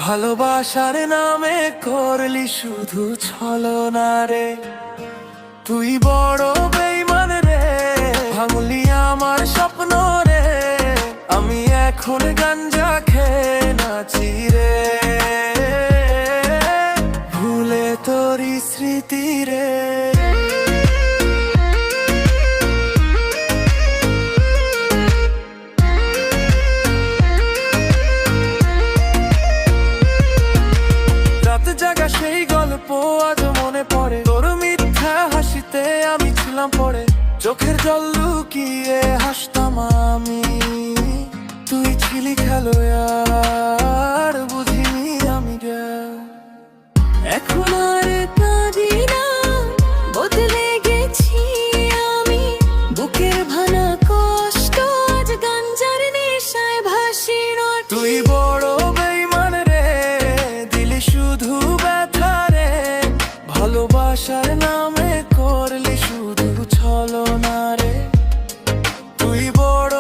ভালোবাসার নামে করলি শুধু ছলনা রে, তুই বড় বেঈমান রে, ভাঙলি আমার স্বপ্ন রে, আমি এখন গাঞ্জা খেয়ে নাচি রে, ভুলে তোরি স্মৃতি রে। জাগা সেই গল্প আজ মনে পড়ে, তোর মিথ্যা হাসিতে আমি ছিলাম পড়ে, চোখের জল লুকিয়ে হাসতাম আমি, তুই ছিলি খেলোয়াড় বুঝিনি আমি রে। এখন আর কাঁদি না, বদলে গেছি আমি, বুকের ভাঙা কষ্ট আজ গাঞ্জার নেশায় ভাসি রটি। তুই বড় বেঈমান রে, দিলি শুধু ব্যথা রে, ভালোবাসার নামে করলি শুধু ছলনা রে, তুই বড়